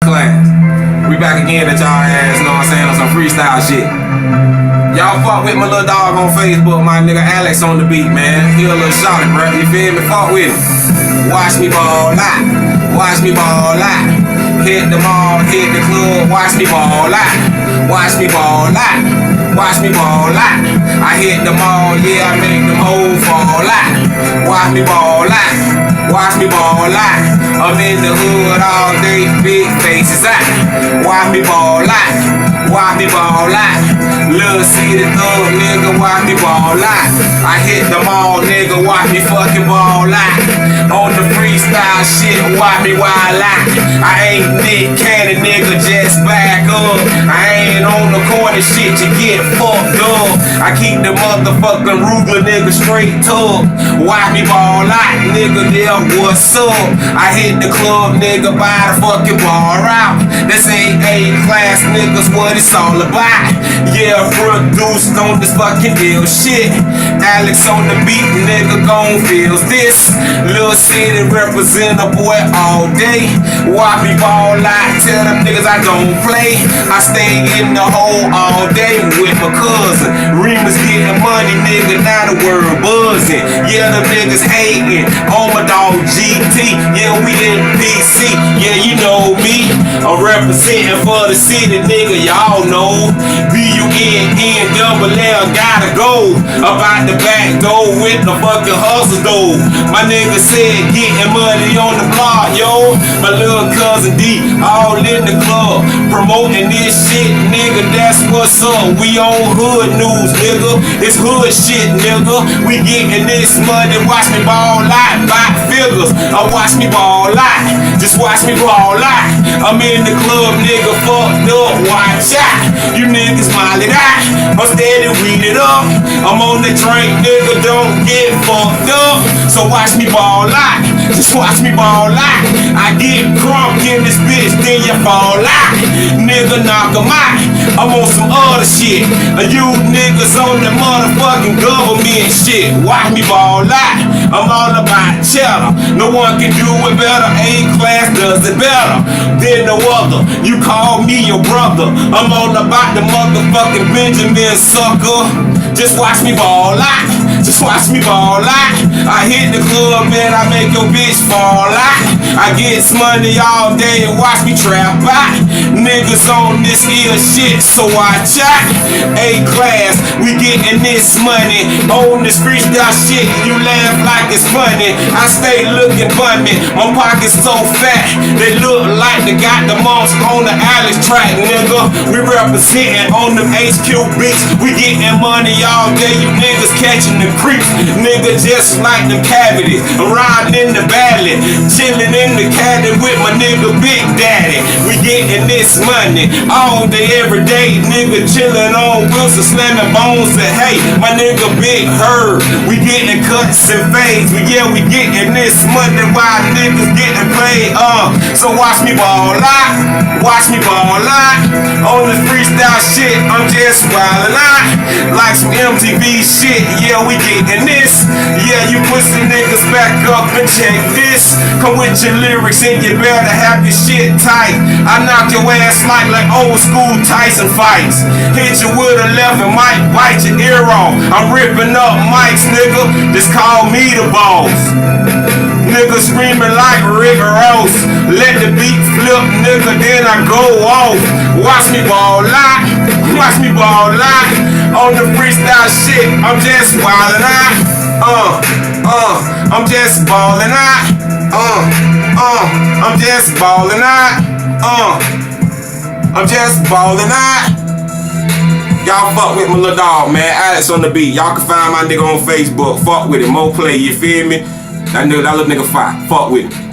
class. We back again at y'all ass, know what I'm saying, on some freestyle shit. Y'all fuck with my little dog on Facebook, my nigga Alex on the beat, man. He a little shorty, bro, you feel me? Fuck with him. Watch me ball out, watch me ball out. Hit the mall, hit the club, watch me ball out. Watch me ball out, watch me ball out. I hit the mall, yeah, I make them hoes fall out. Watch me ball out, watch me ball out. I'm in the hood all day, big faces out. Watch me ball out, watch me ball out. Little city thug, nigga, watch me ball out. I hit the mall, nigga, watch me fucking ball out. On the freestyle shit, watch me wild out. I ain't Nick Cannon, nigga, just back up. I ain't on the corner shit, you get fucked up. I keep the motherfucking Ruger, nigga, straight up. Watch me ball out, nigga, yeah, what's up? I hit the club, nigga, buy the fucking bar out. This ain't A-class, niggas, what it's all about. Yeah, produced on this fucking deal shit. Alex on the beat, nigga, gon' feels this. Lil City represent a boy all day. Watch me ball out, tell them niggas I don't play. I stay in the hole all day with my cousin. Remus getting money, nigga, now the world buzzing. Yeah, them niggas hating on my dog GT. Yeah, we in PC. Yeah, you know me. I'm representing for the city, nigga, y'all know. B-U-N-N-double-L, gotta go. About the back door with the fucking hustle though. My nigga said getting money on the block, yo. My little cousin D, all in the club, promoting this shit, nigga, that's what's up. We on hood news, nigga, it's hood shit, nigga. We getting this money, watch me ball out, buy figures. Watch me ball out, just watch me ball out. I'm in the club, nigga, fucked up, watch out. You niggas molly out, I'm steady weeded up. I'm on the drink, nigga, don't get fucked up. So watch me ball out, just watch me ball out. I get crunk in this bitch, then you fall out. Nigga, knock 'em out, I'm on some other shit. You niggas on the motherfucking government shit. Watch me ball out, I'm all about cheddar. No one can do it better, A-class does it better than no other. You call me your brother, I'm all about the motherfucking Benjamin sucker. Just watch me ball out, just watch me ball out. I hit the club, man, I make your bitch fall out. I get money all day and watch me trap out. Niggas on this here shit, so watch out. A-class, we getting this money. On this freestyle shit, you laugh like it's funny. I stay looking funny, my pockets so fat, they look like they got the monster on the Alex track, nigga. We representing on them HQ beats. We getting money all day, you niggas catching the creeps. Nigga, just like them cavities, I'm riding in the valley, chilling in the caddy with my nigga Big Daddy. We getting this money all day, every day. Nigga chilling on Wilson, slamming bones and hey, my nigga Big Herb. We getting cuts and fades. Yeah, we getting this money while niggas getting paid. So watch me ball out, watch me ball out. On this freestyle shit, I'm just wildin' out like some MTV shit. Yeah, we getting this. Yeah, you pussy niggas back up and check this. Come with your lyrics and you better have your shit tight. I knock your ass like old school Tyson fights. Hit you with a left and might bite your ear off. I'm ripping up mics, nigga. Just call me the boss. Nigga screaming like Rick Ross. Let the beat flip, nigga, then I go off. Watch me ball out, watch me ball out. On the freestyle shit, I'm just wildin' out. I'm just ballin' out. I'm just ballin' out. I'm just ballin' out. Y'all fuck with my little dog, man. Alex on the beat. Y'all can find my nigga on Facebook. Fuck with him. Mo Play, you feel me? That little nigga fire. Fuck with him.